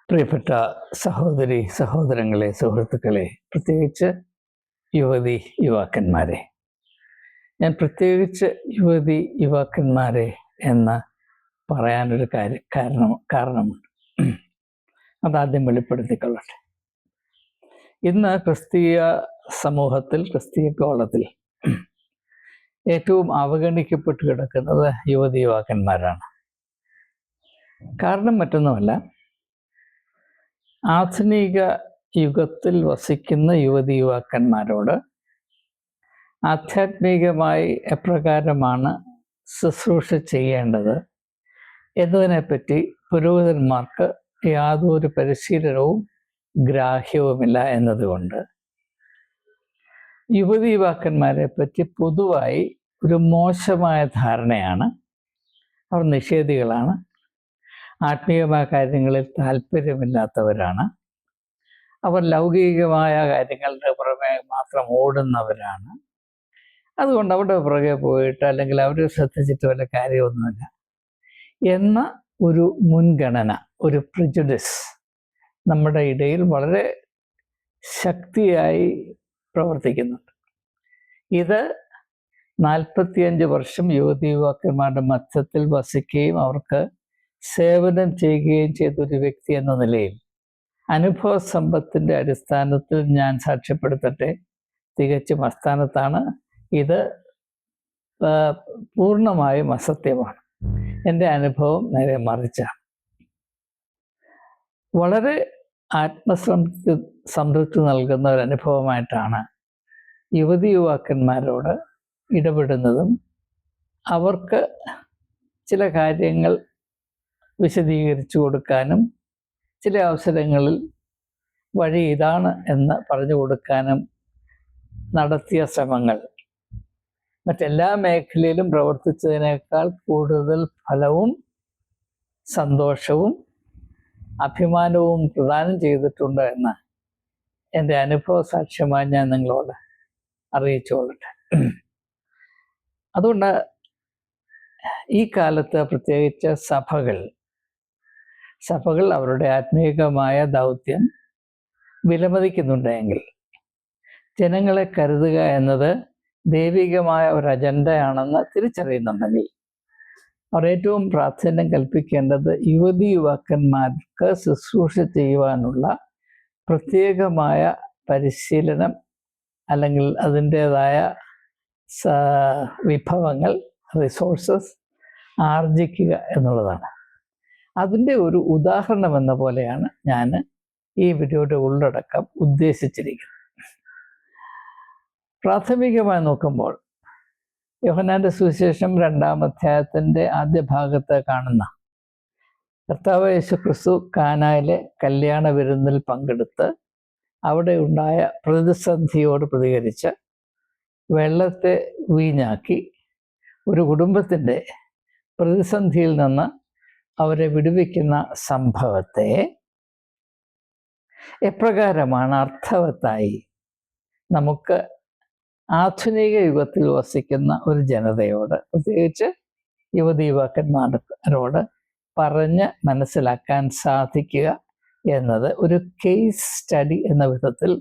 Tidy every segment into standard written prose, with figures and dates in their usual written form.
പ്രിയപ്പെട്ട സഹോദരി സഹോദരങ്ങളെ, സുഹൃത്തുക്കളെ, പ്രത്യേകിച്ച് യുവതി യുവാക്കന്മാരെ, ഞാൻ പ്രത്യേകിച്ച് യുവതി യുവാക്കന്മാരെ എന്ന് പറയാനൊരു കാരണമുണ്ട്. അതാദ്യം വെളിപ്പെടുത്തിക്കൊള്ളട്ടെ. ഇന്ന് ക്രിസ്തീയ സമൂഹത്തിൽ, ക്രിസ്തീയ കോളത്തിൽ ഏറ്റവും അവഗണിക്കപ്പെട്ട് കിടക്കുന്നത് യുവതി യുവാക്കന്മാരാണ്. കാരണം മറ്റൊന്നുമല്ല, ആധുനിക യുഗത്തിൽ വസിക്കുന്ന യുവതി യുവാക്കന്മാരോട് ആധ്യാത്മികമായി എപ്രകാരമാണ് ശുശ്രൂഷ ചെയ്യേണ്ടത് എന്നതിനെപ്പറ്റി പുരോഹിതന്മാർക്ക് യാതൊരു പരിശീലനവും ഗ്രാഹ്യവുമില്ല എന്നതുകൊണ്ട് യുവതി യുവാക്കന്മാരെ പറ്റി പൊതുവായി ഒരു മോശമായ ധാരണയാണ്. അവർ നിഷേധികളാണ്, ആത്മീയമായ കാര്യങ്ങളിൽ താല്പര്യമില്ലാത്തവരാണ്, അവർ ലൗകികമായ കാര്യങ്ങളുടെ പുറമെ മാത്രം ഓടുന്നവരാണ്. അതുകൊണ്ട് അവരുടെ പുറകെ പോയിട്ട് അല്ലെങ്കിൽ അവരെ ശ്രദ്ധിച്ചിട്ട് വല്ല കാര്യമൊന്നുമില്ല എന്ന ഒരു മുൻഗണന, ഒരു പ്രിജുഡിസ് നമ്മുടെ ഇടയിൽ വളരെ ശക്തിയായി പ്രവർത്തിക്കുന്നുണ്ട്. ഇത് 45 വർഷം യുവതി യുവാക്കന്മാരുടെ മധ്യത്തിൽ വസിക്കുകയും അവർക്ക് സേവനം ചെയ്യുകയും ചെയ്തൊരു വ്യക്തി എന്ന നിലയിൽ അനുഭവ സമ്പത്തിൻ്റെ അടിസ്ഥാനത്തിൽ ഞാൻ സാക്ഷ്യപ്പെടുത്തട്ടെ, തികച്ചും അസ്ഥാനത്താണ്. ഇത് പൂർണ്ണമായും അസത്യമാണ്. എൻ്റെ അനുഭവം നേരെ മറിച്ചാണ്. വളരെ സംതൃപ്തി നൽകുന്ന ഒരു അനുഭവമായിട്ടാണ് യുവതി യുവാക്കന്മാരോട് ഇടപെടുന്നതും അവർക്ക് ചില കാര്യങ്ങൾ വിശദീകരിച്ചു കൊടുക്കാനും ചില അവസരങ്ങളിൽ വഴി ഇതാണ് എന്ന് പറഞ്ഞു കൊടുക്കാനും നടത്തിയ ശ്രമങ്ങൾ മറ്റെല്ലാ മേഖലയിലും പ്രവർത്തിച്ചതിനേക്കാൾ കൂടുതൽ ഫലവും സന്തോഷവും അഭിമാനവും പ്രദാനം ചെയ്തിട്ടുണ്ട് എന്ന് എൻ്റെ അനുഭവ സാക്ഷ്യമായി ഞാൻ നിങ്ങളോട് അറിയിച്ചുകൊള്ളട്ടെ. അതുകൊണ്ട് ഈ കാലത്ത് പ്രത്യേകിച്ച് സഭകൾ അവരുടെ ആത്മീയമായ ദൗത്യം വിലമതിക്കുന്നുണ്ടെങ്കിൽ, ജനങ്ങളെ കരുതുക എന്നത് ദൈവികമായ ഒരു അജണ്ടയാണെന്ന് തിരിച്ചറിയുന്നുണ്ടെങ്കിൽ, അവർ ഏറ്റവും പ്രാധാന്യം കൽപ്പിക്കേണ്ടത് യുവതി യുവാക്കന്മാർക്ക് ശുശ്രൂഷ ചെയ്യുവാനുള്ള പ്രത്യേകമായ പരിശീലനം അല്ലെങ്കിൽ അതിൻ്റേതായ വിഭവങ്ങൾ, റിസോഴ്സസ് ആർജിക്കുക എന്നുള്ളതാണ്. അതിൻ്റെ ഒരു ഉദാഹരണം എന്ന പോലെയാണ് ഞാൻ ഈ വീഡിയോയുടെ ഉള്ളടക്കം ഉദ്ദേശിച്ചിരിക്കുന്നത്. പ്രാഥമികമായി നോക്കുമ്പോൾ യോഹന്നാന്റെ സുവിശേഷം 2-ാം അധ്യായത്തിൻ്റെ ആദ്യ ഭാഗത്ത് കാണുന്ന കർത്താവ് യേശു ക്രിസ്തു കാനായിലെ കല്യാണ വിരുന്നിൽ പങ്കെടുത്ത് അവിടെ ഉണ്ടായ പ്രതിസന്ധിയോട് പ്രതികരിച്ച് വെള്ളത്തെ വീഞ്ഞാക്കി ഒരു കുടുംബത്തിൻ്റെ പ്രതിസന്ധിയിൽ നിന്ന് അവരെ വിടുവിക്കുന്ന സംഭവത്തെ എപ്രകാരമാണ് അർത്ഥവത്തായി നമുക്ക് ആധുനിക യുഗത്തിൽ വസിക്കുന്ന ഒരു ജനതയോട്, പ്രത്യേകിച്ച് യുവതി യുവാക്കന്മാരോട് പറഞ്ഞ് മനസ്സിലാക്കാൻ സാധിക്കുക എന്നത് ഒരു കേസ് സ്റ്റഡി എന്ന വിധത്തിൽ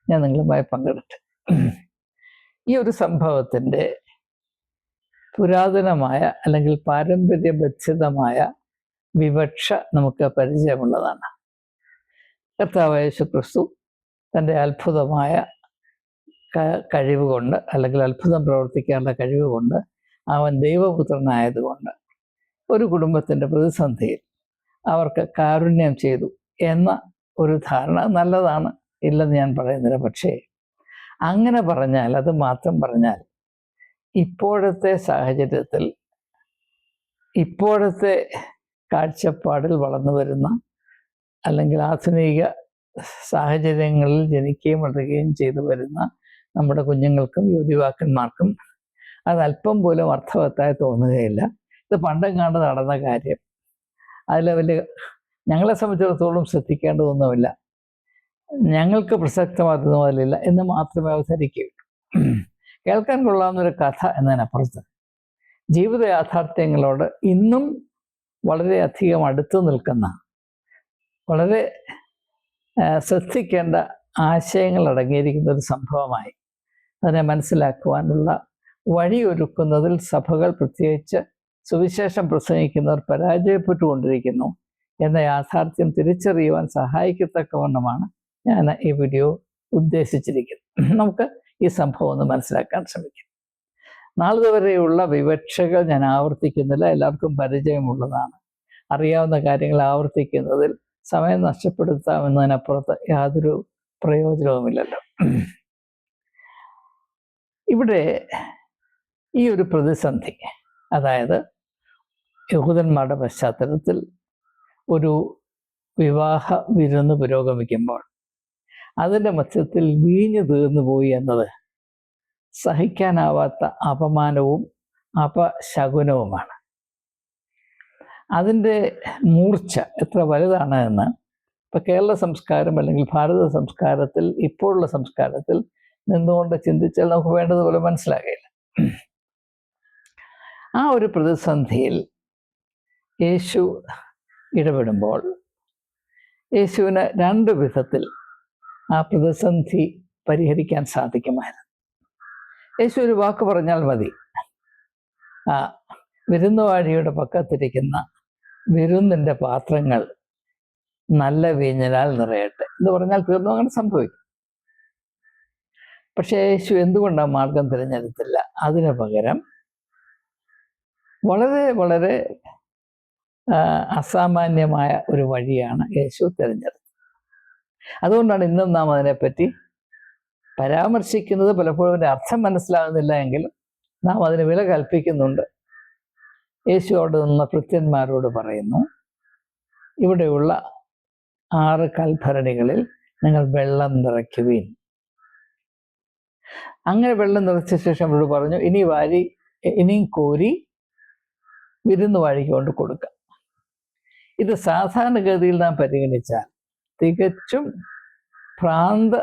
ഞാൻ നിങ്ങളുമായി പങ്കെടുത്തു. ഈ ഒരു സംഭവത്തിൻ്റെ പുരാതനമായ അല്ലെങ്കിൽ പാരമ്പര്യബദ്ധിതമായ വിവക്ഷ നമുക്ക് പരിചയമുള്ളതാണ്. കർത്താവായ യേശു ക്രിസ്തു തൻ്റെ അത്ഭുതമായ കഴിവ് കൊണ്ട് അല്ലെങ്കിൽ അത്ഭുതം പ്രവർത്തിക്കാനുള്ള കഴിവ് കൊണ്ട് അവൻ ദൈവപുത്രനായതുകൊണ്ട് ഒരു കുടുംബത്തിൻ്റെ പ്രതിസന്ധിയിൽ അവർക്ക് കാരുണ്യം ചെയ്തു എന്ന ഒരു ധാരണ നല്ലതാണ്, ഇല്ലെന്ന് ഞാൻ പറയുന്നില്ല. പക്ഷേ അങ്ങനെ പറഞ്ഞാൽ, അത് മാത്രം പറഞ്ഞാൽ ഇപ്പോഴത്തെ സാഹചര്യത്തിൽ, ഇപ്പോഴത്തെ കാഴ്ചപ്പാടിൽ വളർന്നു വരുന്ന അല്ലെങ്കിൽ ആധുനിക സാഹചര്യങ്ങളിൽ ജനിക്കുകയും വളരുകയും ചെയ്തു വരുന്ന നമ്മുടെ കുഞ്ഞുങ്ങൾക്കും യുവതിവാക്കന്മാർക്കും അത് അല്പം പോലും അർത്ഥവത്തായി തോന്നുകയില്ല. ഇത് പണ്ടെങ്ങാണ്ട് നടന്ന കാര്യം, അതിൽ വലിയ ഞങ്ങളെ സംബന്ധിച്ചിടത്തോളം ശ്രദ്ധിക്കേണ്ടതൊന്നുമില്ല, ഞങ്ങൾക്ക് പ്രസക്തമാകുന്നതില്ല എന്ന് മാത്രമേ അവതരിക്കുകയുള്ളൂ. കേൾക്കാൻ കൊള്ളാവുന്നൊരു കഥ എന്നതിനപ്പുറത്ത് ജീവിത യാഥാർത്ഥ്യങ്ങളോട് ഇന്നും വളരെയധികം അടുത്തു നിൽക്കുന്ന വളരെ ശ്രദ്ധിക്കേണ്ട ആശയങ്ങൾ അടങ്ങിയിരിക്കുന്ന ഒരു സംഭവമായി അതിനെ മനസ്സിലാക്കുവാനുള്ള വഴിയൊരുക്കുന്നതിൽ സഭകൾ, പ്രത്യേകിച്ച് സുവിശേഷം പ്രസംഗിക്കുന്നവർ പരാജയപ്പെട്ടുകൊണ്ടിരിക്കുന്നു എന്ന യാഥാർത്ഥ്യം തിരിച്ചറിയുവാൻ സഹായിക്കത്തക്കവണ്ണമാണ് ഞാൻ ഈ വീഡിയോ ഉദ്ദേശിച്ചിരിക്കുന്നത്. നമുക്ക് ഈ സംഭവം ഒന്ന് മനസ്സിലാക്കാൻ ശ്രമിക്കാം. നാളിതുവരെയുള്ള വിവക്ഷകൾ ഞാൻ ആവർത്തിക്കുന്നില്ല, എല്ലാവർക്കും പരിചയമുള്ളതാണ്. അറിയാവുന്ന കാര്യങ്ങൾ ആവർത്തിക്കുന്നതിൽ സമയം നഷ്ടപ്പെടുത്താമെന്നതിനപ്പുറത്ത് യാതൊരു പ്രയോജനവുമില്ലല്ലോ. ഇവിടെ ഈ ഒരു പ്രതിസന്ധി, അതായത് യഹൂദന്മാരുടെ പശ്ചാത്തലത്തിൽ ഒരു വിവാഹ വിരുന്ന് പുരോഗമിക്കുമ്പോൾ അതിൻ്റെ മധ്യത്തിൽ വീഞ്ഞു തീർന്നു പോയി എന്നത് സഹിക്കാനാവാത്ത അപമാനവും അപശകുനവുമാണ്. അതിൻ്റെ മൂർച്ച എത്ര വലുതാണ് എന്ന് ഇപ്പം കേരള സംസ്കാരം അല്ലെങ്കിൽ ഭാരത സംസ്കാരത്തിൽ, ഇപ്പോഴുള്ള സംസ്കാരത്തിൽ നിന്നുകൊണ്ട് ചിന്തിച്ചാൽ നമുക്ക് വേണ്ടതുപോലെ മനസ്സിലാകില്ല. ആ ഒരു പ്രതിസന്ധിയിൽ യേശു ഇടപെടുമ്പോൾ യേശുവിന് രണ്ട് വിധത്തിൽ ആ പ്രതിസന്ധി പരിഹരിക്കാൻ സാധിക്കുമായിരുന്നു. യേശു ഒരു വാക്ക് പറഞ്ഞാൽ മതി, ആ വിരുന്നുവാഴിയുടെ പക്കത്തിരിക്കുന്ന വിരുന്നിൻ്റെ പാത്രങ്ങൾ നല്ല വീഞ്ഞിനാൽ നിറയട്ടെ എന്ന് പറഞ്ഞാൽ തീർന്നു, അങ്ങനെ സംഭവിക്കും. പക്ഷേ യേശു എന്തുകൊണ്ടാണ് മാർഗം തിരഞ്ഞെടുത്തില്ല? അതിന് പകരം വളരെ വളരെ അസാമാന്യമായ ഒരു വഴിയാണ് യേശു തിരഞ്ഞെടുത്തത്. അതുകൊണ്ടാണ് ഇന്നും നാം അതിനെപ്പറ്റി പരാമർശിക്കുന്നത്. പലപ്പോഴും അതിൻ്റെ അർത്ഥം മനസ്സിലാകുന്നില്ല എങ്കിലും നാം അതിന് വില കൽപ്പിക്കുന്നുണ്ട്. യേശു അവിടെ നിന്ന് ഭൃത്യന്മാരോട് പറയുന്നു, ഇവിടെയുള്ള 6 കൽഭരണികളിൽ നിങ്ങൾ വെള്ളം നിറയ്ക്കുവീൻ. അങ്ങനെ വെള്ളം നിറച്ച ശേഷം അവരോട് പറഞ്ഞു, ഇനിയും കോരി വിരുന്നുവാഴിക്ക് കൊണ്ട് കൊടുക്കാം. ഇത് സാധാരണഗതിയിൽ നാം പരിഗണിച്ചാൽ തികച്ചും ഭ്രാന്ത്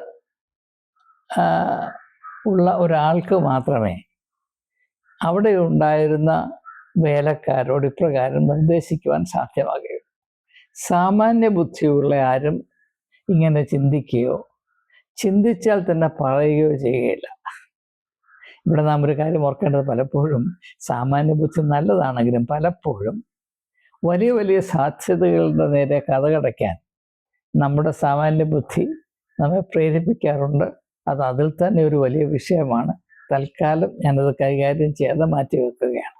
ഉള്ള ഒരാൾക്ക് മാത്രമേ അവിടെ ഉണ്ടായിരുന്ന വേലക്കാരോട് ഇപ്രകാരം നിർദ്ദേശിക്കുവാൻ സാധ്യമാകുകയുള്ളൂ. സാമാന്യ ബുദ്ധിയുള്ള ആരും ഇങ്ങനെ ചിന്തിക്കുകയോ ചിന്തിച്ചാൽ തന്നെ പറയുകയോ ചെയ്യുകയില്ല. ഇവിടെ നാം ഒരു കാര്യം ഓർക്കേണ്ടത്, പലപ്പോഴും സാമാന്യ ബുദ്ധി നല്ലതാണെങ്കിലും പലപ്പോഴും വലിയ വലിയ സാധ്യതകളുടെ നേരെ കഥകടയ്ക്കാൻ നമ്മുടെ സാമാന്യ ബുദ്ധി നമ്മെ പ്രേരിപ്പിക്കാറുണ്ട്. അത് അതിൽ തന്നെ ഒരു വലിയ വിഷയമാണ്. തൽക്കാലം ഞാനത് കൈകാര്യം ചെയ്യാതെ മാറ്റി വെക്കുകയാണ്,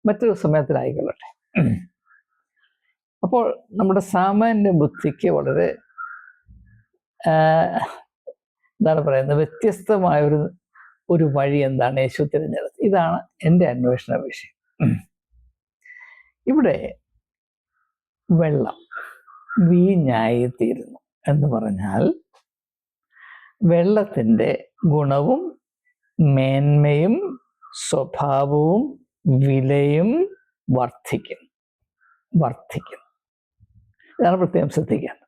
മറ്റൊരു സമയത്തിലായിക്കൊള്ളട്ടെ. അപ്പോൾ നമ്മുടെ സാമാന്യ ബുദ്ധിക്ക് വളരെ എന്താണ് പറയുന്നത്, വ്യത്യസ്തമായ ഒരു വഴി എന്താണ് യേശു തിരഞ്ഞെടുത്തത്? ഇതാണ് എൻ്റെ അന്വേഷണ വിഷയം. ഇവിടെ വെള്ളം വീഞ്ഞായി തീരുന്നു എന്ന് പറഞ്ഞാൽ വെള്ളത്തിൻ്റെ ഗുണവും മേന്മയും സ്വഭാവവും വിലയും വർദ്ധിക്കും. ഇതാണ് പ്രത്യേകം ശ്രദ്ധിക്കേണ്ടത്.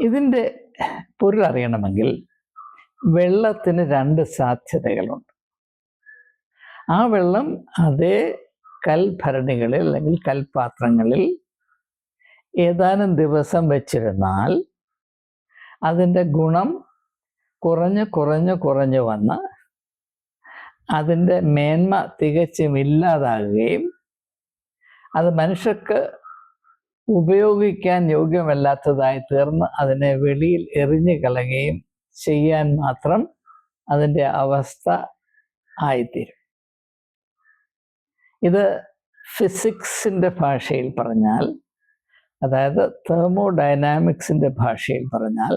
ഇതിൻ്റെ പൊരുൾ അറിയണമെങ്കിൽ വെള്ളത്തിന് 2 സാധ്യതകളുണ്ട്. ആ വെള്ളം അതേ കൽഭരണികളിൽ അല്ലെങ്കിൽ കൽപാത്രങ്ങളിൽ ഏതാനും ദിവസം വെച്ചിരുന്നാൽ അതിൻ്റെ ഗുണം കുറഞ്ഞു വന്ന് അതിൻ്റെ മേന്മ തികച്ചും ഇല്ലാതാകുകയും അത് മനുഷ്യർക്ക് ഉപയോഗിക്കാൻ യോഗ്യമല്ലാത്തതായി തീർന്ന് അതിനെ വെളിയിൽ എറിഞ്ഞു കളയുകയും ചെയ്യാൻ മാത്രം അതിൻ്റെ അവസ്ഥ ആയിത്തീരും. ഇത് ഫിസിക്സിൻ്റെ ഭാഷയിൽ പറഞ്ഞാൽ, അതായത് തെർമോഡൈനാമിക്സിൻ്റെ ഭാഷയിൽ പറഞ്ഞാൽ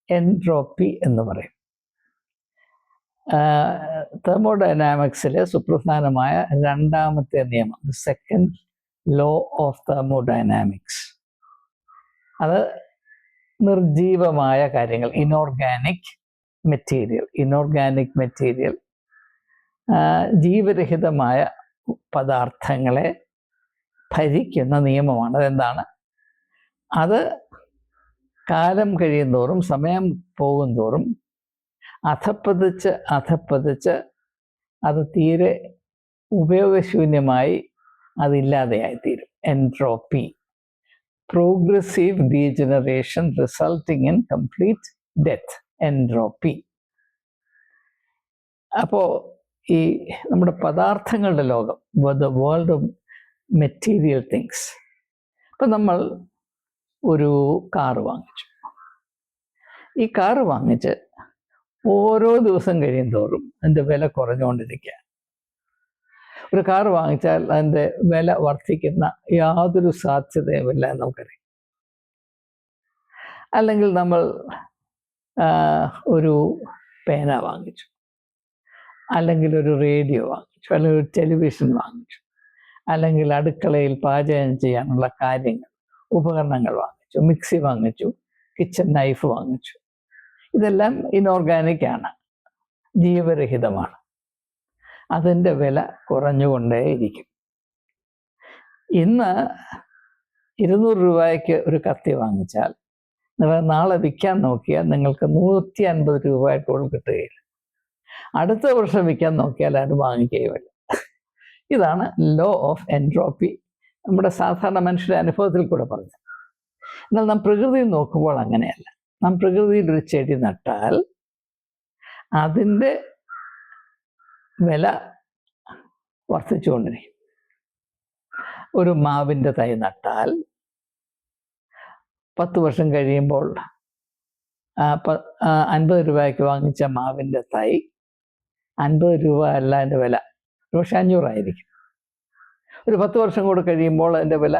എൻട്രോപ്പി എന്ന് പറയും. തെർമോഡൈനാമിക്സിലെ സുപ്രധാനമായ 2ാമത്തെ നിയമം, സെക്കൻഡ് ലോ ഓഫ് തെർമോഡൈനാമിക്സ്, അത് നിർജീവമായ കാര്യങ്ങൾ, ഇനോർഗാനിക് മെറ്റീരിയൽ ജീവരഹിതമായ പദാർത്ഥങ്ങളെ ഭരിക്കുന്ന നിയമമാണ്. അതെന്താണ്? അത് കാലം കഴിയുന്തോറും, സമയം പോകുന്തോറും അധപ്പതിച്ച് അത് തീരെ ഉപയോഗശൂന്യമായി അതില്ലാതെയായിത്തീരും. Entropy. Progressive degeneration resulting in complete death, entropy. അപ്പോൾ ഈ നമ്മുടെ പദാർത്ഥങ്ങളുടെ ലോകം, the world of material things. ഇപ്പം നമ്മൾ ഒരു കാറ് വാങ്ങിച്ചു. ഈ കാറ് വാങ്ങിച്ച് ഓരോ ദിവസം കഴിയും തോറും അതിൻ്റെ വില കുറഞ്ഞുകൊണ്ടിരിക്കുക. ഒരു കാറ് വാങ്ങിച്ചാൽ അതിൻ്റെ വില വർദ്ധിക്കുന്ന യാതൊരു സാധ്യതയുമില്ല എന്ന് നമുക്കറിയാം. അല്ലെങ്കിൽ നമ്മൾ ഒരു പേന വാങ്ങിച്ചു, അല്ലെങ്കിൽ ഒരു റേഡിയോ വാങ്ങിച്ചു, അല്ലെങ്കിൽ ഒരു ടെലിവിഷൻ വാങ്ങിച്ചു, അല്ലെങ്കിൽ അടുക്കളയിൽ പാചകം ചെയ്യാനുള്ള കാര്യങ്ങൾ, ഉപകരണങ്ങൾ വാങ്ങിച്ചു, മിക്സി വാങ്ങിച്ചു, കിച്ചൺ നൈഫ് വാങ്ങിച്ചു. ഇതെല്ലാം ഇനോർഗാനിക് ആണ്, ജീവരഹിതമാണ്. അതിൻ്റെ വില കുറഞ്ഞുകൊണ്ടേയിരിക്കും. ഇന്ന് 200 രൂപയ്ക്ക് ഒരു കത്തി വാങ്ങിച്ചാൽ നിങ്ങൾ നാളെ വിൽക്കാൻ നോക്കിയാൽ നിങ്ങൾക്ക് 150 രൂപയ്ക്കുള്ളിൽ കിട്ടുകയില്ല. അടുത്ത വർഷം വിൽക്കാൻ നോക്കിയാൽ അത് വാങ്ങിക്കുകയുമില്ല. ഇതാണ് ലോ ഓഫ് എൻട്രോപ്പി, നമ്മുടെ സാധാരണ മനുഷ്യരുടെ അനുഭവത്തിൽ കൂടെ പറഞ്ഞു. എന്നാൽ നാം പ്രകൃതി നോക്കുമ്പോൾ അങ്ങനെയല്ല. നാം പ്രകൃതിയിൽ ഒരു ചെടി നട്ടാൽ അതിൻ്റെ വില വർദ്ധിച്ചുകൊണ്ടിരിക്കും. ഒരു മാവിൻ്റെ തൈ നട്ടാൽ 10 വർഷം കഴിയുമ്പോൾ 50 രൂപയ്ക്ക് വാങ്ങിച്ച മാവിൻ്റെ തൈ 50 രൂപ അല്ല അതിൻ്റെ വില, ഒരുപക്ഷെ 500 ആയിരിക്കും. ഒരു 10 വർഷം കൂടെ കഴിയുമ്പോൾ അതിൻ്റെ വില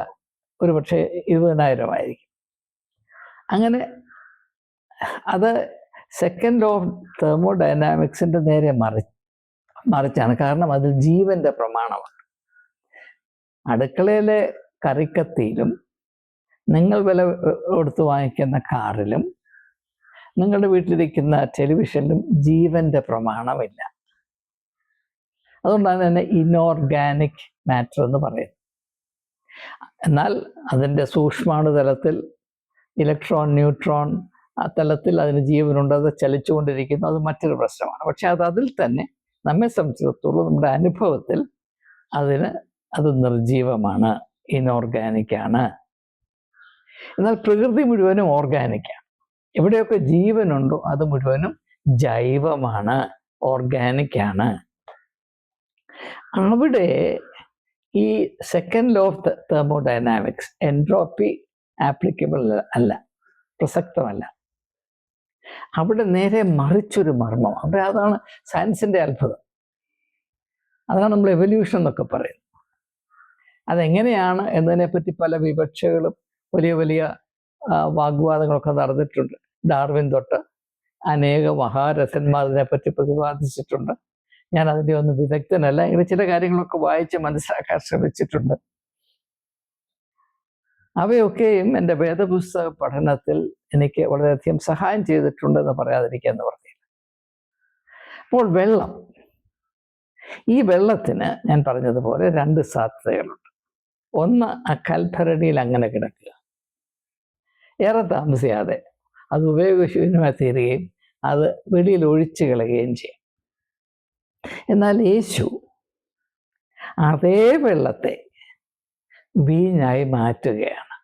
ഒരുപക്ഷെ 20,000 ആയിരിക്കും. അങ്ങനെ അത് സെക്കൻഡ് ലോ ഓഫ് തെർമോഡൈനാമിക്സിൻ്റെ നേരെ മറിച്ചാണ്. കാരണം അതിൽ ജീവൻ്റെ പ്രമാണമാണ്. അടുക്കളയിലെ കറിക്കത്തിയിലും നിങ്ങൾ വില കൊടുത്ത് വാങ്ങിക്കുന്ന കാറിലും നിങ്ങളുടെ വീട്ടിലിരിക്കുന്ന ടെലിവിഷനിലും ജീവൻ്റെ പ്രമാണമില്ല. അതുകൊണ്ടാണ് തന്നെ ഇനോർഗാനിക് മാറ്റർ എന്ന് പറയുന്നത്. എന്നാൽ അതിൻ്റെ സൂക്ഷ്മാണുതലത്തിൽ ഇലക്ട്രോൺ, ന്യൂട്രോൺ ആ തലത്തിൽ അതിന് ജീവനുണ്ട്, അത് ചലിച്ചുകൊണ്ടിരിക്കുന്നു, അത് മറ്റൊരു പ്രശ്നമാണ്. പക്ഷെ അതിൽ തന്നെ നമ്മെ സംബന്ധിച്ചിടത്തോളം നമ്മുടെ അനുഭവത്തിൽ അത് നിർജീവമാണ്, ഇനോർഗാനിക്കാണ്. എന്നാൽ പ്രകൃതി മുഴുവനും ഓർഗാനിക്കാണ്. എവിടെയൊക്കെ ജീവനുണ്ടോ അത് മുഴുവനും ജൈവമാണ്, ഓർഗാനിക്കാണ്. അവിടെ ഈ second law of thermodynamics, entropy applicable അല്ല, പ്രസക്തമല്ല. അവിടെ നേരെ മറിച്ചൊരു മർമ്മം. അവിടെ അതാണ് സയൻസിൻ്റെ അത്ഭുതം. അതാണ് നമ്മൾ എവല്യൂഷൻ എന്നൊക്കെ പറയുന്നത്. അതെങ്ങനെയാണ് എന്നതിനെപ്പറ്റി പല വിവക്ഷകളും വലിയ വലിയ വാഗ്വാദങ്ങളൊക്കെ നടന്നിട്ടുണ്ട്. ഡാർവിൻ തൊട്ട് അനേക മഹാരഥന്മാർ ഇതിനെപ്പറ്റി പ്രതിപാദിച്ചിട്ടുണ്ട്. ഞാൻ അതിൻ്റെ ഒന്നും വിദഗ്ധനല്ല. ഇങ്ങനെ ചില കാര്യങ്ങളൊക്കെ വായിച്ച് മനസ്സിലാക്കാൻ ശ്രമിച്ചിട്ടുണ്ട്. അവയൊക്കെയും എൻ്റെ വേദപുസ്തക പഠനത്തിൽ എനിക്ക് വളരെയധികം സഹായം ചെയ്തിട്ടുണ്ടെന്ന് പറയാതിരിക്കാന്ന് പറഞ്ഞില്ല. അപ്പോൾ വെള്ളം, ഈ വെള്ളത്തിന് ഞാൻ പറഞ്ഞതുപോലെ 2 സാധ്യതകളുണ്ട്. ഒന്ന്, ആ കൽഭരണിയിൽ അങ്ങനെ കിടക്കുക, ഏറെ താമസിയാതെ അത് ഉപയോഗശൂന്യമായി തീരുകയും അത് വെളിയിൽ ഒഴിച്ചു കളയുകയും ചെയ്യും. എന്നാൽ യേശു അതേ വെള്ളത്തെ വീഞ്ഞായി മാറ്റുകയാണ്.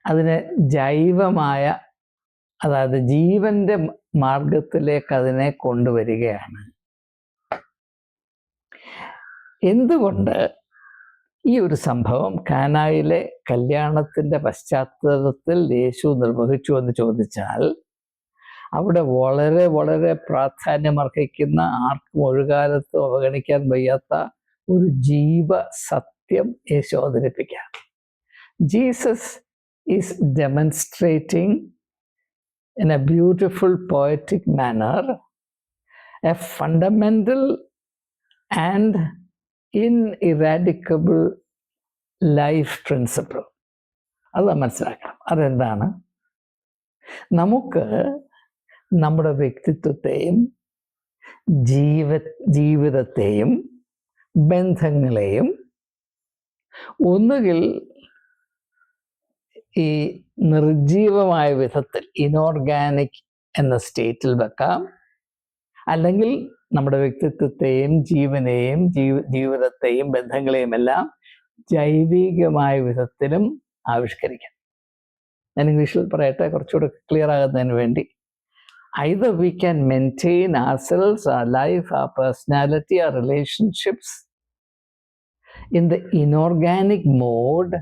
അതിനെ ജൈവമായ, അതായത് ജീവന്റെ മാർഗത്തിലേക്ക് അതിനെ കൊണ്ടുവരികയാണ്. എന്തുകൊണ്ട് ഈ ഒരു സംഭവം കാനായിലെ കല്യാണത്തിൻ്റെ പശ്ചാത്തലത്തിൽ യേശു നിർവഹിച്ചു എന്ന് ചോദിച്ചാൽ, അവിടെ വളരെ വളരെ പ്രാധാന്യമർഹിക്കുന്ന, ആർക്കും ഒരു കാലത്തും അവഗണിക്കാൻ വയ്യാത്ത ഒരു ജീവ സത്യം യേശു അവതരിപ്പിക്കാം. Jesus is demonstrating in a beautiful poetic manner a fundamental and ineradicable life principle. അത് മനസ്സിലാക്കണം. അതെന്താണ്? നമുക്ക് നമ്മുടെ വ്യക്തിത്വത്തെയും ജീവിതത്തെയും ബന്ധങ്ങളെയും ഒന്നുകിൽ ഈ നിർജീവമായ വിധത്തിൽ, ഇനോർഗാനിക് എന്ന സ്റ്റേറ്റിൽ വെക്കാം, അല്ലെങ്കിൽ നമ്മുടെ വ്യക്തിത്വത്തെയും ജീവനെയും ജീവിതത്തെയും ബന്ധങ്ങളെയും എല്ലാം ജൈവികമായ വിധത്തിലും ആവിഷ്കരിക്കാം. ഞാൻ ഇംഗ്ലീഷിൽ പറയട്ടെ കുറച്ചുകൂടെ ക്ലിയർ ആകുന്നതിന് വേണ്ടി. Either we can maintain ourselves, our life, our personality, our relationships in the inorganic mode,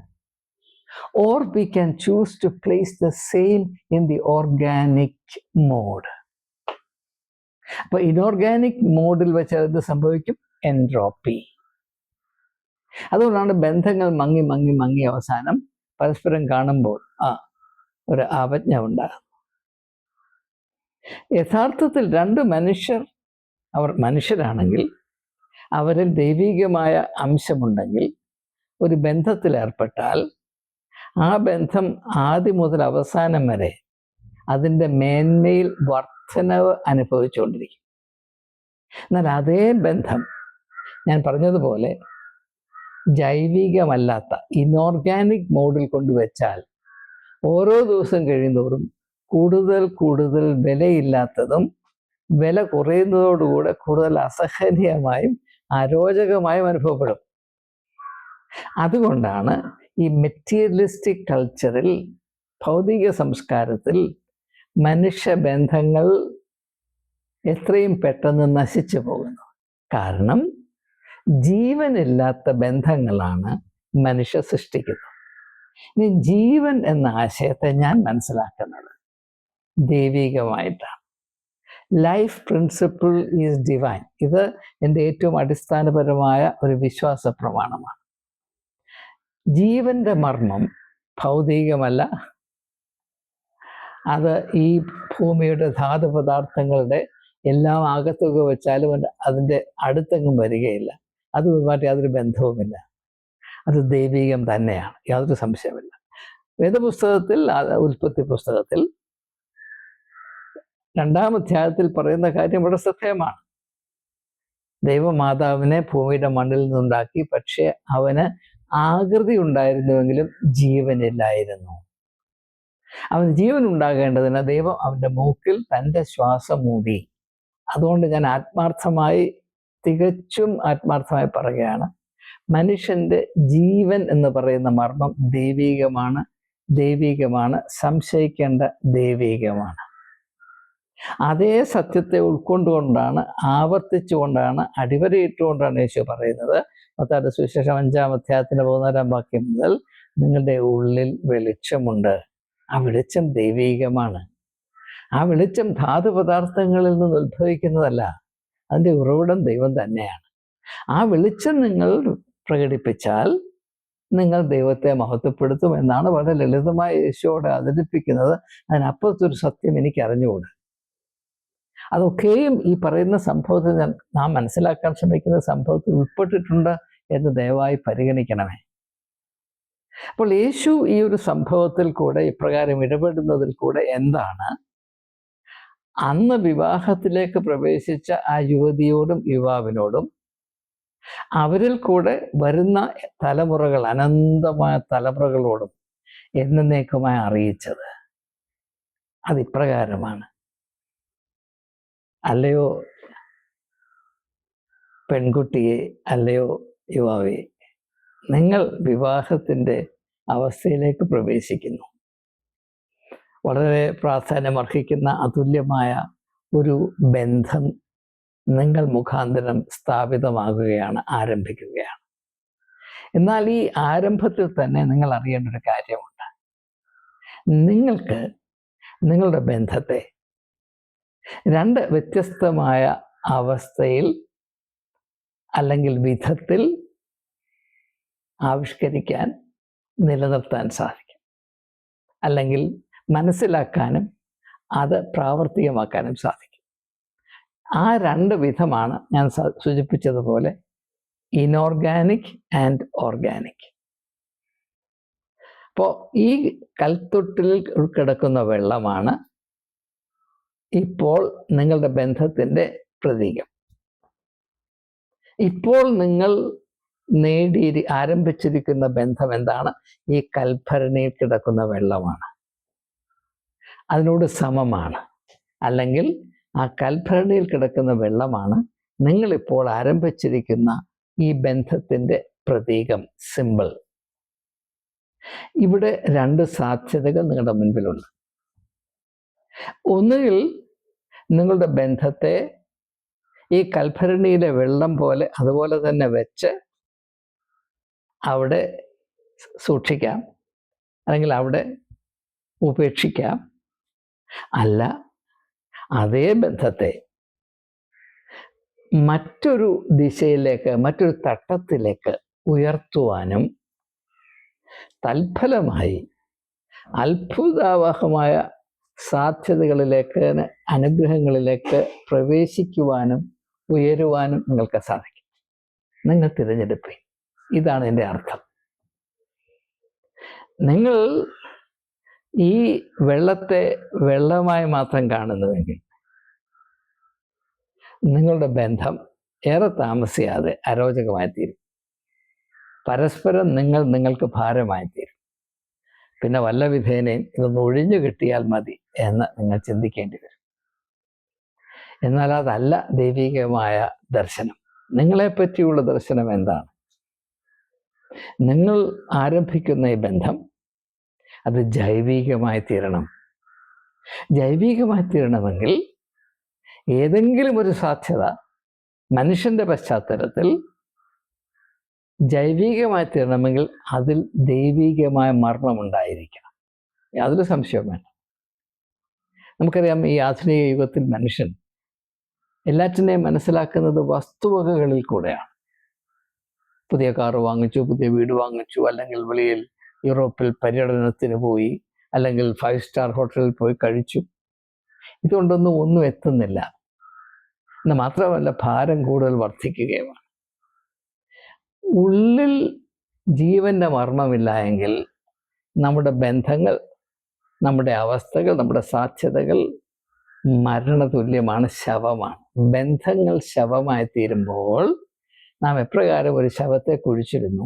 or we can choose to place the same in the organic mode. അപ്പോൾ ഇനോർഗാനിക് മോഡിൽ വെച്ച് എന്ത് സംഭവിക്കും? എൻട്രോപ്പി. അതുകൊണ്ടാണ് ബന്ധങ്ങൾ മങ്ങി മങ്ങി മങ്ങി അവസാനം പരസ്പരം കാണുമ്പോൾ ഒരു അവജ്ഞ ഉണ്ടാകും. യഥാർത്ഥത്തിൽ രണ്ട് മനുഷ്യർ, അവർ മനുഷ്യരാണെങ്കിൽ, അവരിൽ ദൈവികമായ അംശമുണ്ടെങ്കിൽ ഒരു ബന്ധത്തിൽ ഏർപ്പെട്ടാൽ ആ ബന്ധം ആദ്യം മുതൽ അവസാനം വരെ അതിൻ്റെ മേന്മയിൽ വർധനവ് അനുഭവിച്ചുകൊണ്ടിരിക്കും. എന്നാൽ അതേ ബന്ധം ഞാൻ പറഞ്ഞതുപോലെ ജൈവികമല്ലാത്ത ഇനോർഗാനിക് മോഡിൽ കൊണ്ടുവച്ചാൽ ഓരോ ദിവസം കഴിയുന്തോറും കൂടുതൽ കൂടുതൽ വിലയില്ലാത്തതും വില കുറയുന്നതോടുകൂടെ കൂടുതൽ അസഹനീയമായും അരോചകമായും അനുഭവപ്പെടും. അതുകൊണ്ടാണ് ഈ മെറ്റീരിയലിസ്റ്റിക് കൾച്ചറിൽ, ഭൗതിക സംസ്കാരത്തിൽ മനുഷ്യബന്ധങ്ങൾ എത്രയും പെട്ടെന്ന് നശിച്ചു പോകുന്നത്. കാരണം ജീവനില്ലാത്ത ബന്ധങ്ങളാണ് മനുഷ്യ സൃഷ്ടിക്കുന്നത്. ഇനി ജീവൻ എന്ന ആശയത്തെ ഞാൻ മനസ്സിലാക്കുന്നത് ദൈവികമായിട്ടാണ്. Life principle is divine. ഇത് എൻ്റെ ഏറ്റവും അടിസ്ഥാനപരമായ ഒരു വിശ്വാസ പ്രമാണമാണ്. ജീവൻ്റെ മർമ്മം ഭൗതികമല്ല. അത് ഈ ഭൂമിയുടെ ധാതു പദാർത്ഥങ്ങളുടെ എല്ലാം ആകത്തുക വെച്ചാലും അതിൻ്റെ അടുത്തെങ്ങും വരികയില്ല. അതുമായിട്ട് യാതൊരു ബന്ധവുമില്ല. അത് ദൈവികം തന്നെയാണ്, യാതൊരു സംശയമില്ല. വേദപുസ്തകത്തിൽ, ഉൽപ്പത്തി പുസ്തകത്തിൽ 2-ാം അധ്യായത്തിൽ പറയുന്ന കാര്യം വളരെ ശ്രദ്ധേയമാണ്. ദൈവമാതാവിനെ ഭൂമിയുടെ മണ്ണിൽ നിന്നുണ്ടാക്കി, പക്ഷേ അവന് ആകൃതി ഉണ്ടായിരുന്നുവെങ്കിലും ജീവനില്ലായിരുന്നു. അവന് ജീവൻ ഉണ്ടാകേണ്ടതിന് ദൈവം അവൻ്റെ മൂക്കിൽ തൻ്റെ ശ്വാസം ഊതി. അതുകൊണ്ട് ഞാൻ തികച്ചും ആത്മാർത്ഥമായി പറയുകയാണ്, മനുഷ്യൻ്റെ ജീവൻ എന്ന് പറയുന്ന മർമ്മം ദൈവികമാണ്, സംശയിക്കേണ്ട ദൈവികമാണ്. അതേ സത്യത്തെ ഉൾക്കൊണ്ടുകൊണ്ടാണ്, ആവർത്തിച്ചുകൊണ്ടാണ്, അടിവരയിട്ടുകൊണ്ടാണ് യേശു പറയുന്നത്. മത്തായിയുടെ സുവിശേഷം 5-ാം അധ്യായത്തിന്റെ 14-ാം വാക്യം മുതൽ, നിങ്ങളുടെ ഉള്ളിൽ വെളിച്ചമുണ്ട്. ആ വെളിച്ചം ദൈവികമാണ്. ആ വെളിച്ചം ധാതു പദാർത്ഥങ്ങളിൽ നിന്ന് ഉത്ഭവിക്കുന്നതല്ല, അതിൻ്റെ ഉറവിടം ദൈവം തന്നെയാണ്. ആ വെളിച്ചം നിങ്ങൾ പ്രകടിപ്പിച്ചാൽ നിങ്ങൾ ദൈവത്തെ മഹത്വപ്പെടുത്തും എന്നാണ് വളരെ ലളിതമായി യേശുവോട് അവതരിപ്പിക്കുന്നത്. അതിനപ്പുറത്തൊരു സത്യം എനിക്ക് അറിഞ്ഞുകൂടാ. അതൊക്കെയും ഈ പറയുന്ന സംഭവത്തിൽ നാം മനസ്സിലാക്കാൻ ശ്രമിക്കുന്ന സംഭവത്തിൽ ഉൾപ്പെട്ടിട്ടുണ്ട് എന്ന് ദയവായി പരിഗണിക്കണമേ. അപ്പോൾ യേശു ഈ ഒരു സംഭവത്തിൽ കൂടെ ഇപ്രകാരം ഇടപെടുന്നതിൽ കൂടെ എന്താണ് അന്ന് വിവാഹത്തിലേക്ക് പ്രവേശിച്ച ആ യുവതിയോടും യുവാവിനോടും അവരിൽ കൂടെ വരുന്ന തലമുറകൾ, അനന്തമായ തലമുറകളോടും എന്നേക്കുമായി അറിയിച്ചത്? അതിപ്രകാരമാണ്, അല്ലയോ പെൺകുട്ടിയെ, അല്ലയോ യുവാവേ, നിങ്ങൾ വിവാഹത്തിൻ്റെ അവസ്ഥയിലേക്ക് പ്രവേശിക്കുന്നു. വളരെ പ്രാധാന്യമർഹിക്കുന്ന അതുല്യമായ ഒരു ബന്ധം നിങ്ങൾ മുഖാന്തരം സ്ഥാപിതമാകുകയാണ്, ആരംഭിക്കുകയാണ്. എന്നാൽ ഈ ആരംഭത്തിൽ തന്നെ നിങ്ങൾ അറിയേണ്ട ഒരു കാര്യമുണ്ട്. നിങ്ങൾക്ക് നിങ്ങളുടെ ബന്ധത്തെ 2 വ്യത്യസ്തമായ അവസ്ഥയിൽ അല്ലെങ്കിൽ വിധത്തിൽ ആവിഷ്കരിക്കാൻ, നിലനിർത്താൻ സാധിക്കും. അല്ലെങ്കിൽ മനസ്സിലാക്കാനും അത് പ്രാവർത്തികമാക്കാനും സാധിക്കും. ആ 2 വിധമാണ് ഞാൻ സൂചിപ്പിച്ചതുപോലെ ഇനോർഗാനിക് ആൻഡ് ഓർഗാനിക്. അപ്പോൾ ഈ കൽത്തൊട്ടിൽ കിടക്കുന്ന വെള്ളമാണ് ഇപ്പോൾ നിങ്ങളുടെ ബന്ധത്തിൻ്റെ പ്രതീകം. ഇപ്പോൾ നിങ്ങൾ ആരംഭിച്ചിരിക്കുന്ന ബന്ധം എന്താണ്? ഈ കൽഭരണിയിൽ കിടക്കുന്ന വെള്ളമാണ്, അതിനോട് സമമാണ്. അല്ലെങ്കിൽ ആ കൽഭരണിയിൽ കിടക്കുന്ന വെള്ളമാണ് നിങ്ങളിപ്പോൾ ആരംഭിച്ചിരിക്കുന്ന ഈ ബന്ധത്തിൻ്റെ പ്രതീകം, സിമ്പിൾ. ഇവിടെ രണ്ട് സാധ്യതകൾ നിങ്ങളുടെ മുൻപിലുണ്ട്. ഒന്നുകിൽ നിങ്ങളുടെ ബന്ധത്തെ ഈ കൽഭരണിയിലെ വെള്ളം പോലെ അതുപോലെ തന്നെ വെച്ച് അവിടെ സൂക്ഷിക്കാം, അല്ലെങ്കിൽ അവിടെ ഉപേക്ഷിക്കാം. അല്ല, അതേ ബന്ധത്തെ മറ്റൊരു ദിശയിലേക്ക്, മറ്റൊരു തട്ടത്തിലേക്ക് ഉയർത്തുവാനും തൽഫലമായി അത്ഭുതാവഹമായ സാധ്യതകളിലേക്ക്, അനുഗ്രഹങ്ങളിലേക്ക് പ്രവേശിക്കുവാനും ഉയരുവാനും നിങ്ങൾക്ക് സാധിക്കും. നിങ്ങൾ തിരഞ്ഞെടുപ്പേ. ഇതാണ് എൻ്റെ അർത്ഥം. നിങ്ങൾ ഈ വെള്ളത്തെ വെള്ളമായി മാത്രം കാണുന്നുവെങ്കിൽ നിങ്ങളുടെ ബന്ധം ഏറെ താമസിയാതെ അരോചകമായി തീരും. പരസ്പരം നിങ്ങൾക്ക് ഭാരമായി തീരും. പിന്നെ വല്ല വിധേനയും ഇതൊന്ന് ഒഴിഞ്ഞു കിട്ടിയാൽ മതി എന്ന് നിങ്ങൾ ചിന്തിക്കേണ്ടി വരും. എന്നാൽ അതല്ല ദൈവികമായ ദർശനം. നിങ്ങളെപ്പറ്റിയുള്ള ദർശനം എന്താണ്? നിങ്ങൾ ആരംഭിക്കുന്ന ഈ ബന്ധം അത് ജൈവികമായി തീരണം. ജൈവികമായി തീരണമെങ്കിൽ ഏതെങ്കിലും ഒരു സാധ്യത മനുഷ്യൻ്റെ പശ്ചാത്തലത്തിൽ ജൈവികമായി തീരണമെങ്കിൽ അതിൽ ദൈവികമായ മർമ്മമുണ്ടായിരിക്കണം. യാതൊരു സംശയവും വേണ്ട. നമുക്കറിയാം, ഈ ആധുനിക യുഗത്തിൽ മനുഷ്യൻ എല്ലാറ്റിനെയും മനസ്സിലാക്കുന്നത് വസ്തുവകകളിൽ കൂടെയാണ്. പുതിയ കാറ് വാങ്ങിച്ചു, പുതിയ വീട് വാങ്ങിച്ചു, അല്ലെങ്കിൽ വെളിയിൽ യൂറോപ്പിൽ പര്യടനത്തിന് പോയി, അല്ലെങ്കിൽ 5 സ്റ്റാർ ഹോട്ടലിൽ പോയി കഴിച്ചു. ഇതുകൊണ്ടൊന്നും ഒന്നും എത്തുന്നില്ല. എന്ന് മാത്രമല്ല, ഭാരം കൂടുതൽ വർദ്ധിക്കുകയുമാണ്. ഉള്ളിൽ ജീവൻ്റെ മർമ്മമില്ല എങ്കിൽ നമ്മുടെ ബന്ധങ്ങൾ, നമ്മുടെ അവസ്ഥകൾ, നമ്മുടെ സാധ്യതകൾ മരണതുല്യമാണ്, ശവമാണ്. ബന്ധങ്ങൾ ശവമായി തീരുമ്പോൾ നാം എപ്രകാരം ഒരു ശവത്തെ കുഴിച്ചിടുന്നു,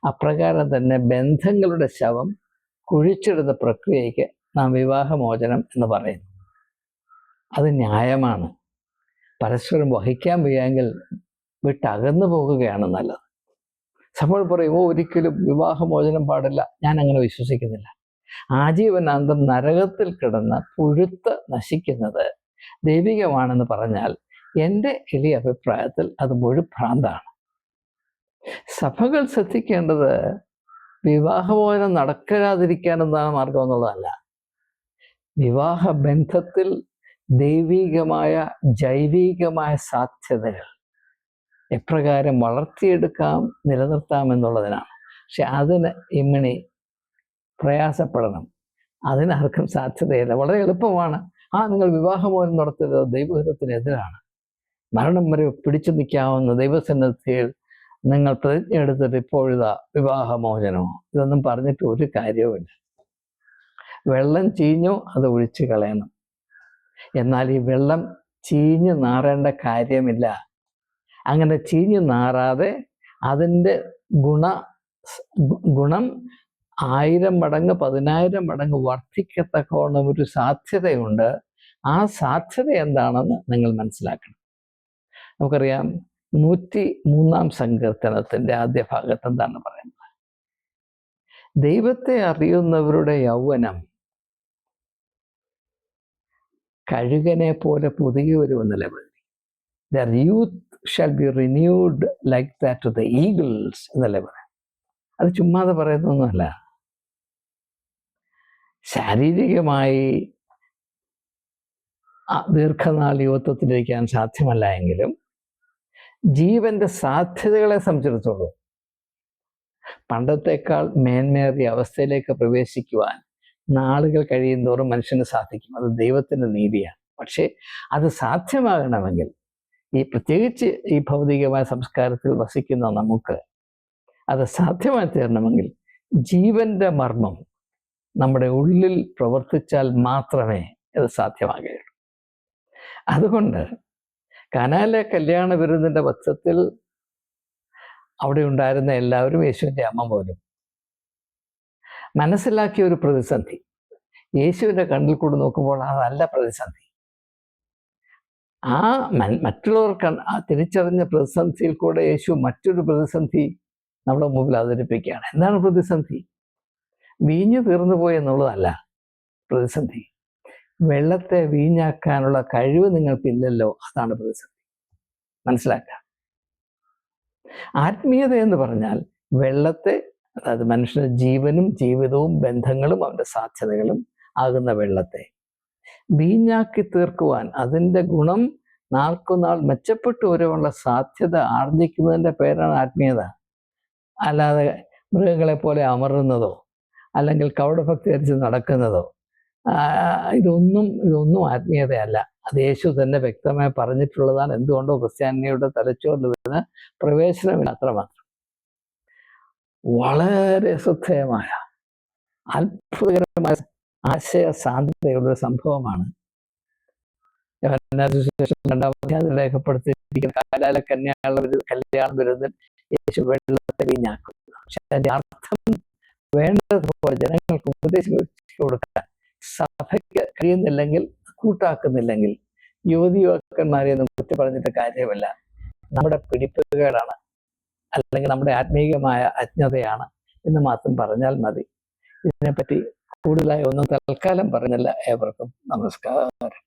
അപ്രകാരം തന്നെ ബന്ധങ്ങളുടെ ശവം കുഴിച്ചിടുന്ന പ്രക്രിയയ്ക്ക് നാം വിവാഹമോചനം എന്ന് പറയുന്നു. അത് ന്യായമാണ്. പരസ്പരം വഹിക്കാൻ വയ്യെങ്കിൽ വിട്ടകന്നു പോകുകയാണ് നല്ലത്. അപ്പോൾ പറയും, ഒരിക്കലും വിവാഹമോചനം പാടില്ല. ഞാൻ അങ്ങനെ വിശ്വസിക്കുന്നില്ല. ആജീവനാന്തം നരകത്തിൽ കിടന്ന് പുഴുത്ത് നശിക്കുന്നത് ദൈവികമാണെന്ന് പറഞ്ഞാൽ എൻ്റെ എളിയ അഭിപ്രായത്തിൽ അത് മുഴുഭ്രാന്താണ്. സഭകൾ ശ്രദ്ധിക്കേണ്ടത് വിവാഹമോചനം നടക്കാതിരിക്കാനെന്താണ് മാർഗം എന്നുള്ളതല്ല. വിവാഹ ബന്ധത്തിൽ ദൈവികമായ ജൈവികമായ സാധ്യതകൾ എപ്രകാരം വളർത്തിയെടുക്കാം, നിലനിർത്താം എന്നുള്ളതിനാണ്. പക്ഷെ അതിന് ഇമ്മിണി പ്രയാസപ്പെടണം. അതിനാർക്കും സാധ്യതയില്ല. വളരെ എളുപ്പമാണ്. നിങ്ങൾ വിവാഹമോചനം നടത്തരുത്, ദൈവഹിതത്തിനെതിരാണ്. മരണം വരെ പിടിച്ചു നിൽക്കാവുന്ന ദൈവസന്നിധിയിൽ നിങ്ങൾ പ്രതിജ്ഞ എടുത്തിട്ട് ഇപ്പോഴിതാ വിവാഹമോചനമോ, ഇതൊന്നും പറഞ്ഞിട്ട് ഒരു കാര്യവുമില്ല. വെള്ളം ചീഞ്ഞോ അത് ഒഴിച്ചു കളയണം. എന്നാൽ ഈ വെള്ളം ചീഞ്ഞു നാറേണ്ട കാര്യമില്ല. അങ്ങനെ ചീഞ്ഞു നാറാതെ അതിൻ്റെ ഗുണം 1000 മടങ്ങ് 10,000 മടങ്ങ് വർദ്ധിക്കത്തക്കോണം ഒരു സാധ്യതയുണ്ട്. ആ സാധ്യത എന്താണെന്ന് നിങ്ങൾ മനസ്സിലാക്കണം. നമുക്കറിയാം, 103-ാം സങ്കീർത്തനത്തിൻ്റെ ആദ്യ ഭാഗത്ത് എന്താണ് പറയുന്നത്? ദൈവത്തെ അറിയുന്നവരുടെ യൗവനം കഴുകനെ പോലെ പുതിയ വരുമെന്നല്ലേ പറയുന്നത്. Their youth shall be renewed like that of the eagles എന്നല്ലേ പറയാം. അത് ചുമ്മാതെ പറയുന്നൊന്നുമല്ല. ശാരീരികമായി ദീർഘനാൾ യുവത്വത്തിലിരിക്കാൻ സാധ്യമല്ല എങ്കിലും ജീവന്റെ സാധ്യതകളെ സംബന്ധിച്ചിടത്തോളം പണ്ടത്തേക്കാൾ മേന്മേറിയ അവസ്ഥയിലേക്ക് പ്രവേശിക്കുവാൻ നാളുകൾ കഴിയുന്തോറും മനുഷ്യന് സാധിക്കും. അത് ദൈവത്തിൻ്റെ നീതിയാണ്. പക്ഷേ അത് സാധ്യമാകണമെങ്കിൽ പ്രത്യേകിച്ച് ഈ ഭൗതികമായ സംസ്കാരത്തിൽ വസിക്കുന്ന നമുക്ക് അത് സാധ്യമായി തീരണമെങ്കിൽ ജീവന്റെ മർമ്മം നമ്മുടെ ഉള്ളിൽ പ്രവർത്തിച്ചാൽ മാത്രമേ അത് സാധ്യമാകുകയുള്ളൂ. അതുകൊണ്ട് കാനായിലെ കല്യാണ വിരുന്നിൻ്റെ പക്ഷത്തിൽ അവിടെ ഉണ്ടായിരുന്ന എല്ലാവരും, യേശുവിൻ്റെ അമ്മ പോലും മനസ്സിലാക്കിയ ഒരു പ്രതിസന്ധി, യേശുവിൻ്റെ കണ്ണിൽ കൂടി നോക്കുമ്പോൾ അതല്ല പ്രതിസന്ധി. മറ്റുള്ളവർ തിരിച്ചറിഞ്ഞ പ്രതിസന്ധിയിൽ കൂടെ യേശു മറ്റൊരു പ്രതിസന്ധി നമ്മുടെ മുമ്പിൽ അവതരിപ്പിക്കുകയാണ്. എന്താണ് പ്രതിസന്ധി? വീഞ്ഞു തീർന്നു പോയി എന്നുള്ളതല്ല പ്രതിസന്ധി. വെള്ളത്തെ വീഞ്ഞാക്കാനുള്ള കഴിവ് നിങ്ങൾക്കില്ലല്ലോ, അതാണ് പ്രതിസന്ധി. മനസ്സിലാക്കുക. ആത്മീയത എന്ന് പറഞ്ഞാൽ വെള്ളത്തെ, അതായത് മനുഷ്യന്റെ ജീവനും ജീവിതവും ബന്ധങ്ങളും അവന്റെ സാധ്യതകളും ആകുന്ന വെള്ളത്തെ വീഞ്ഞാക്കി തീർക്കുവാൻ, അതിൻ്റെ ഗുണം നാൾക്കുനാൾ മെച്ചപ്പെട്ടു വരുവാനുള്ള സാധ്യത ആർജിക്കുന്നതിൻ്റെ പേരാണ് ആത്മീയത. അല്ലാതെ മൃഗങ്ങളെ പോലെ അമറുന്നതോ അല്ലെങ്കിൽ കപടഭക്തി ധരിച്ച് നടക്കുന്നതോ ഇതൊന്നും ആത്മീയതയല്ല. അത് യേശു തന്നെ വ്യക്തമായി പറഞ്ഞിട്ടുള്ളതാണ്. എന്തുകൊണ്ടോ ക്രിസ്ത്യാനിയുടെ തലച്ചോറിൽ ഇതിന് പ്രവേശനമില്ല, അത്രമാത്രം. വളരെ ശ്രദ്ധേയമായ അത്ഭുതകരമായ ആശയ സാന്ദ്രതയുള്ള സംഭവമാണ് രണ്ടാം അധ്യായത്തിൽ രേഖപ്പെടുത്തിയിരിക്കുന്ന കാലാല കല്യാണം വിരുദ്ധൻ യേശു വെള്ളത്തെ വീഞ്ഞാക്കുന്നു. പക്ഷെ അതിന്റെ അർത്ഥം വേണ്ടതുപോലെ ജനങ്ങൾക്ക് ഉപദേശിച്ചു കൊടുക്കാൻ സഭയ്ക്ക് കഴിയുന്നില്ലെങ്കിൽ, കൂട്ടാക്കുന്നില്ലെങ്കിൽ യുവക്കന്മാരെയൊന്നും കുറ്റം പറഞ്ഞിട്ട് കാര്യമില്ല. നമ്മുടെ പിടിപ്പുകേടാണ്, അല്ലെങ്കിൽ നമ്മുടെ ആത്മീയമായ അജ്ഞതയാണ് എന്ന് മാത്രം പറഞ്ഞാൽ മതി. ഇതിനെപ്പറ്റി കൂടുതലായി ഒന്നും തൽക്കാലം പറഞ്ഞില്ല. ഏവർക്കും നമസ്കാരം.